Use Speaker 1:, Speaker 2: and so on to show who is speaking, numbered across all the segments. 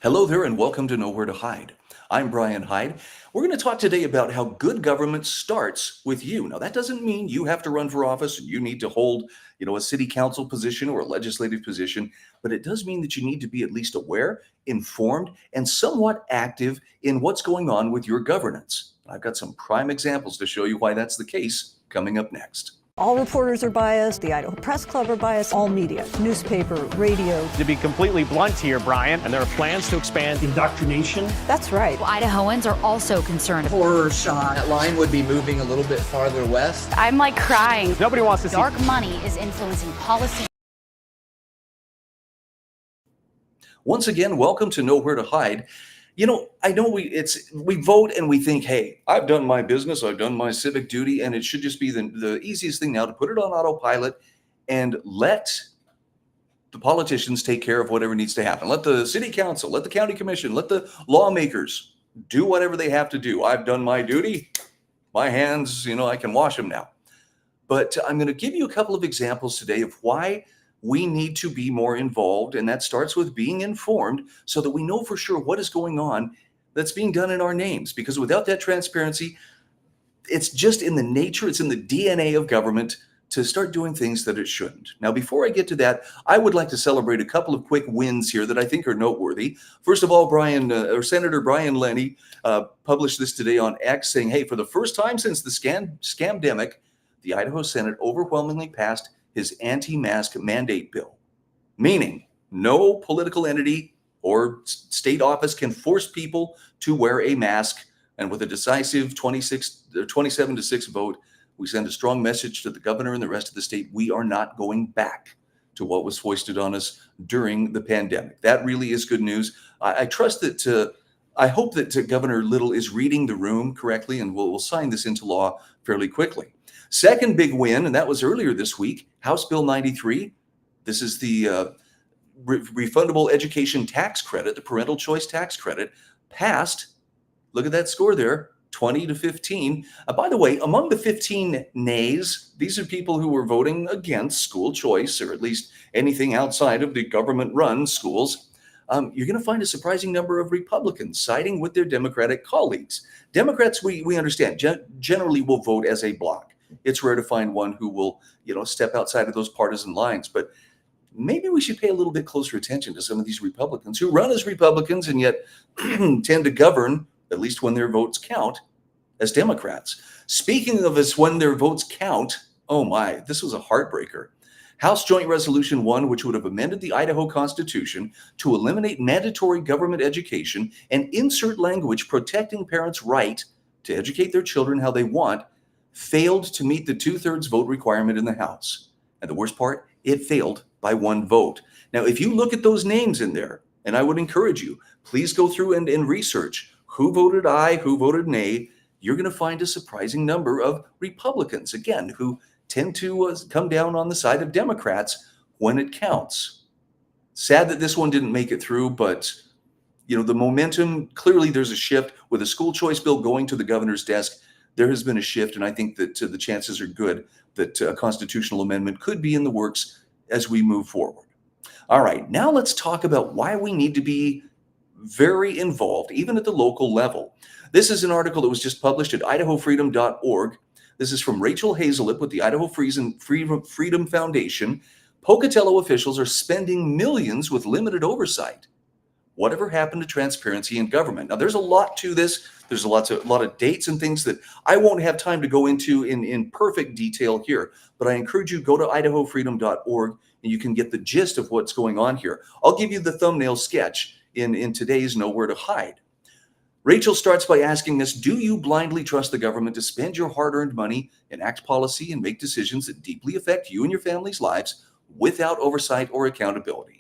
Speaker 1: Hello there, and welcome to Nowhere to Hide. I'm Brian Hyde. We're going to talk today about how good government starts with you. Now, that doesn't mean you have to run for office and you need to hold, a city council position or a legislative position, but it does mean that you need to be at least aware, informed, and somewhat active in what's going on with your governance. I've got some prime examples to show you why that's the case coming up next.
Speaker 2: All reporters are biased, the Idaho Press Club are biased, all media, newspaper, radio.
Speaker 3: To be completely blunt here, Brian, and there are plans to expand
Speaker 4: indoctrination.
Speaker 2: That's right.
Speaker 5: Well, Idahoans are also concerned.
Speaker 6: Horror shot. That line would be moving a little bit farther west.
Speaker 5: I'm like crying.
Speaker 3: Nobody wants to see
Speaker 5: Dark money is influencing policy.
Speaker 1: Once again, welcome to Nowhere to Hide. I know we vote and we think, hey, I've done my business, I've done my civic duty, and it should just be the easiest thing now to put it on autopilot and let the politicians take care of whatever needs to happen. Let the city council, let the county commission, let the lawmakers do whatever they have to do. I've done my duty. My hands, I can wash them now. But I'm going to give you a couple of examples today of why we need to be more involved, and that starts with being informed so that we know for sure what is going on that's being done in our names. Because without that transparency, it's just in the nature, it's in the DNA of government to start doing things that it shouldn't. Now, before I get to that, I would like to celebrate a couple of quick wins here that I think are noteworthy. First of all, Senator Brian Lenny published this today on X saying, hey, for the first time since the scamdemic, the Idaho Senate overwhelmingly passed his anti-mask mandate bill, meaning no political entity or state office can force people to wear a mask. And with a decisive 27-6 vote, we send a strong message to the governor and the rest of the state. We are not going back to what was foisted on us during the pandemic. That really is good news. I trust that, I hope that Governor Little is reading the room correctly and will sign this into law fairly quickly. Second big win, and that was earlier this week, House Bill 93. This is the refundable education tax credit, the parental choice tax credit, passed. Look at that score there, 20-15. By the way, among the 15 nays, these are people who were voting against school choice, or at least anything outside of the government-run schools. You're going to find a surprising number of Republicans siding with their Democratic colleagues. Democrats, we understand, generally will vote as a bloc. It's rare to find one who will, step outside of those partisan lines. But maybe we should pay a little bit closer attention to some of these Republicans who run as Republicans and yet tend to govern, at least when their votes count, as Democrats. Speaking of us when their votes count, oh my, this was a heartbreaker. House Joint Resolution 1, which would have amended the Idaho Constitution to eliminate mandatory government education and insert language protecting parents' right to educate their children how they want, failed to meet the 2/3 vote requirement in the House. And the worst part, it failed by one vote. Now, if you look at those names in there, and I would encourage you, please go through and research who voted aye, who voted nay. You're going to find a surprising number of Republicans, again, who tend to come down on the side of Democrats when it counts. Sad that this one didn't make it through, but the momentum, clearly there's a shift with a school choice bill going to the governor's desk. There has been a shift, and I think that the chances are good that a constitutional amendment could be in the works as we move forward. All right, now let's talk about why we need to be very involved, even at the local level. This is an article that was just published at idahofreedom.org. This is from Rachel Hazelip with the Idaho Freedom Foundation. Pocatello officials are spending millions with limited oversight. Whatever happened to transparency in government? Now, there's a lot to this. There's a lot of dates and things that I won't have time to go into in perfect detail here, but I encourage you, go to idahofreedom.org and you can get the gist of what's going on here. I'll give you the thumbnail sketch in today's Nowhere to Hide. Rachel starts by asking us, do you blindly trust the government to spend your hard-earned money, enact policy, and make decisions that deeply affect you and your family's lives without oversight or accountability?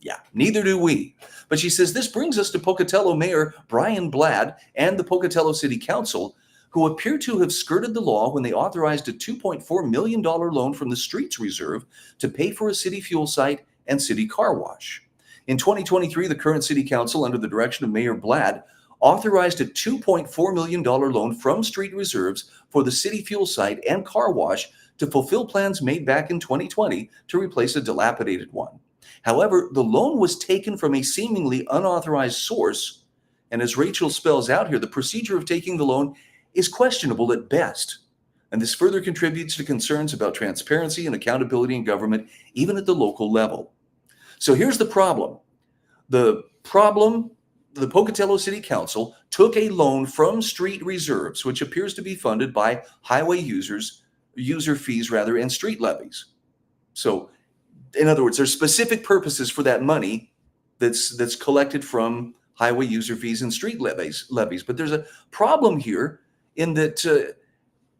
Speaker 1: Yeah, neither do we. But she says this brings us to Pocatello Mayor Brian Bladd and the Pocatello City Council, who appear to have skirted the law when they authorized a $2.4 million loan from the Streets Reserve to pay for a city fuel site and city car wash. In 2023, the current City Council, under the direction of Mayor Bladd, authorized a $2.4 million loan from Street Reserves for the city fuel site and car wash to fulfill plans made back in 2020 to replace a dilapidated one. However, the loan was taken from a seemingly unauthorized source, and as Rachel spells out here, the procedure of taking the loan is questionable at best. And this further contributes to concerns about transparency and accountability in government, even at the local level. So here's the problem. The Pocatello City Council took a loan from street reserves, which appears to be funded by highway user fees and street levies. So in other words, there's specific purposes for that money that's collected from highway user fees and street levies. But there's a problem here in that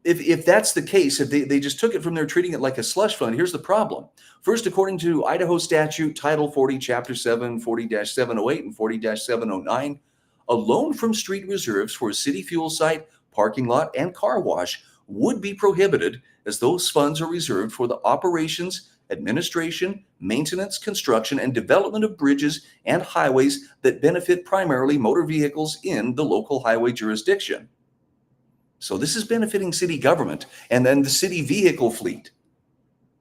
Speaker 1: if that's the case, if they just took it from there, treating it like a slush fund, here's the problem. First, according to Idaho statute, Title 40, Chapter 7, 40-708 and 40-709, a loan from street reserves for a city fuel site, parking lot, and car wash would be prohibited, as those funds are reserved for the operations, administration, maintenance, construction, and development of bridges and highways that benefit primarily motor vehicles in the local highway jurisdiction. So this is benefiting city government and then the city vehicle fleet.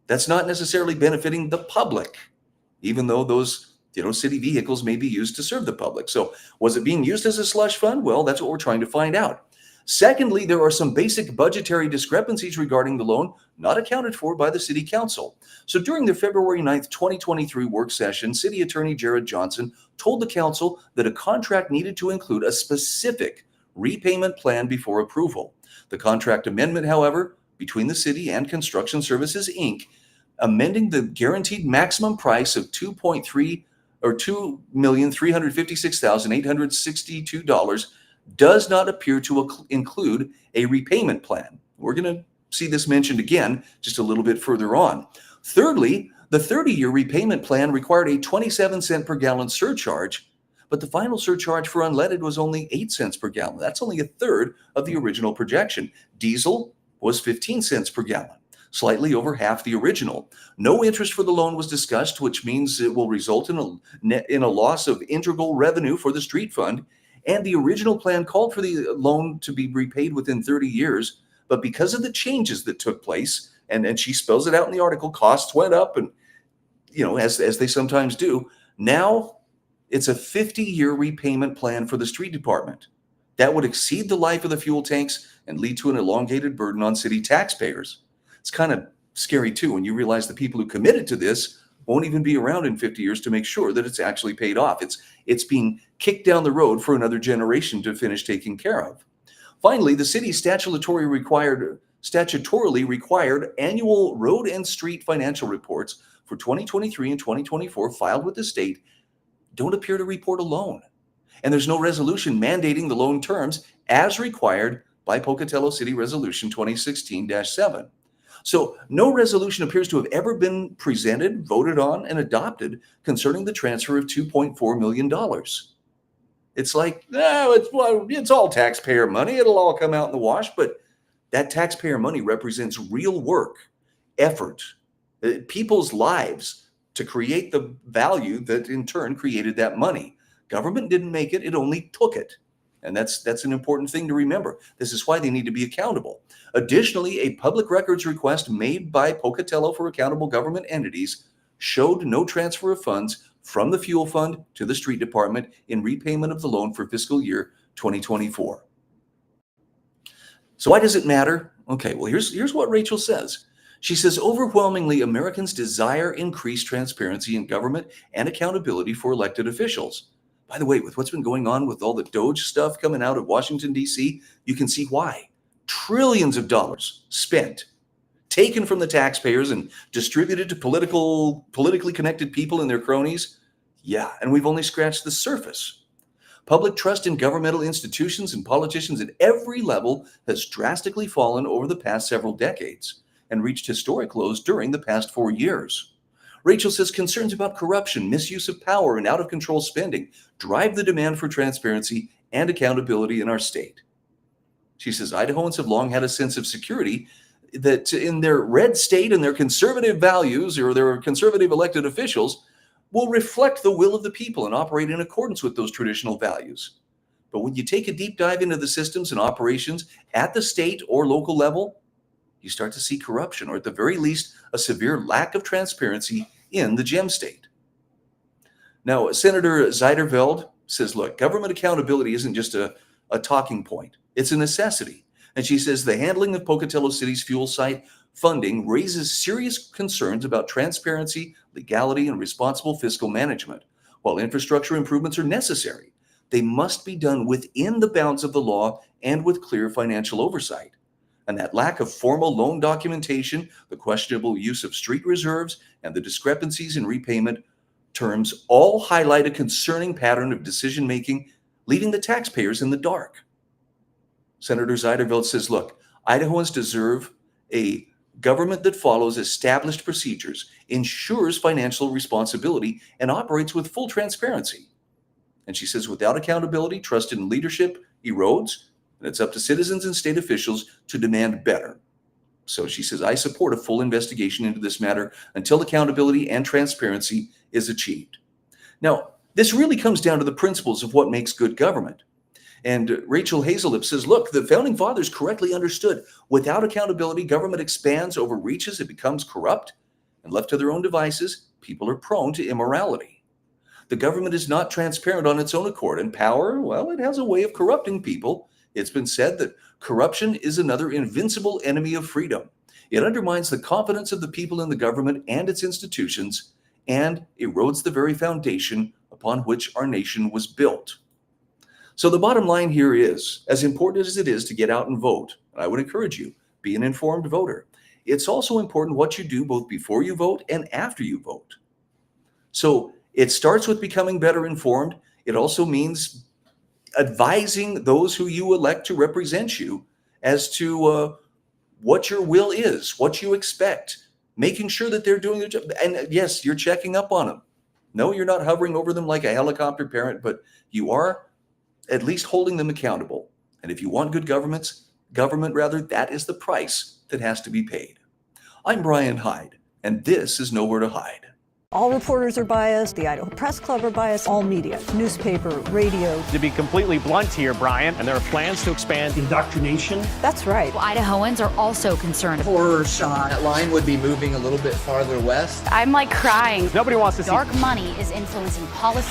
Speaker 1: That's not necessarily benefiting the public, even though those city vehicles may be used to serve the public. So was it being used as a slush fund? Well, that's what we're trying to find out. Secondly, there are some basic budgetary discrepancies regarding the loan not accounted for by the City Council. So during the February 9th, 2023 work session, City Attorney Jared Johnson told the council that a contract needed to include a specific repayment plan before approval. The contract amendment, however, between the city and Construction Services, Inc., amending the guaranteed maximum price of $2,356,862 does not appear to include a repayment plan. We're going to see this mentioned again just a little bit further on. Thirdly, the 30-year repayment plan required a 27-cent per gallon surcharge, but the final surcharge for unleaded was only 8 cents per gallon. That's only a third of the original projection. Diesel was 15 cents per gallon, slightly over half the original. No interest for the loan was discussed, which means it will result in a loss of integral revenue for the street fund. And the original plan called for the loan to be repaid within 30 years. But because of the changes that took place, and she spells it out in the article, costs went up, and as they sometimes do. Now it's a 50-year repayment plan for the street department. That would exceed the life of the fuel tanks and lead to an elongated burden on city taxpayers. It's kind of scary too when you realize the people who committed to this won't even be around in 50 years to make sure that it's actually paid off. It's being kicked down the road for another generation to finish taking care of. Finally, the city's statutorily required annual road and street financial reports for 2023 and 2024 filed with the state don't appear to report a loan. And there's no resolution mandating the loan terms as required by Pocatello City Resolution 2016-7. So no resolution appears to have ever been presented, voted on, and adopted concerning the transfer of $2.4 million. It's like, it's all taxpayer money. It'll all come out in the wash. But that taxpayer money represents real work, effort, people's lives to create the value that in turn created that money. Government didn't make it. It only took it. And that's an important thing to remember. This is why they need to be accountable. Additionally, a public records request made by Pocatello for accountable government entities showed no transfer of funds from the fuel fund to the street department in repayment of the loan for fiscal year 2024. So why does it matter? Okay, well, here's what Rachel says. She says, overwhelmingly, Americans desire increased transparency in government and accountability for elected officials. By the way, with what's been going on with all the Doge stuff coming out of Washington, D.C., you can see why. Trillions of dollars spent, taken from the taxpayers and distributed to politically connected people and their cronies. Yeah, and we've only scratched the surface. Public trust in governmental institutions and politicians at every level has drastically fallen over the past several decades and reached historic lows during the past 4 years. Rachel says concerns about corruption, misuse of power, and out-of-control spending drive the demand for transparency and accountability in our state. She says Idahoans have long had a sense of security that in their red state and their conservative values or their conservative elected officials will reflect the will of the people and operate in accordance with those traditional values. But when you take a deep dive into the systems and operations at the state or local level, you start to see corruption, or at the very least, a severe lack of transparency in the gem state. Now, Senator Zeiderveld says, look, government accountability isn't just a talking point, it's a necessity. And she says the handling of Pocatello City's fuel site funding raises serious concerns about transparency, legality, and responsible fiscal management. While infrastructure improvements are necessary, they must be done within the bounds of the law and with clear financial oversight. And that lack of formal loan documentation, the questionable use of street reserves, and the discrepancies in repayment terms all highlight a concerning pattern of decision-making, leaving the taxpayers in the dark. Senator Zeiderveld says, look, Idahoans deserve a government that follows established procedures, ensures financial responsibility, and operates with full transparency. And she says, without accountability, trust in leadership erodes, and it's up to citizens and state officials to demand better. So she says, I support a full investigation into this matter until accountability and transparency is achieved. Now, this really comes down to the principles of what makes good government. And Rachel Hazelip says, look, the founding fathers correctly understood without accountability, government expands, overreaches, it becomes corrupt, and left to their own devices, people are prone to immorality. The government is not transparent on its own accord, and power, well, it has a way of corrupting people. It's been said that corruption is another invincible enemy of freedom. It undermines the confidence of the people in the government and its institutions, and erodes the very foundation upon which our nation was built. So the bottom line here is, as important as it is to get out and vote, and I would encourage you, be an informed voter. It's also important what you do both before you vote and after you vote. So it starts with becoming better informed. It also means advising those who you elect to represent you as to what your will is, what you expect, making sure that they're doing their job. And yes, you're checking up on them. No, you're not hovering over them like a helicopter parent, but you are at least holding them accountable. And if you want good government, that is the price that has to be paid. I'm Brian Hyde, and this is Nowhere to Hide.
Speaker 2: All reporters are biased. The Idaho Press Club are biased. All media, newspaper, radio.
Speaker 3: To be completely blunt here, Brian, and there are plans to expand
Speaker 4: indoctrination.
Speaker 2: That's right.
Speaker 5: Idahoans are also concerned.
Speaker 6: Horror shot. That line would be moving a little bit farther west.
Speaker 5: I'm like crying.
Speaker 3: Nobody wants to see
Speaker 5: Dark money is influencing policy.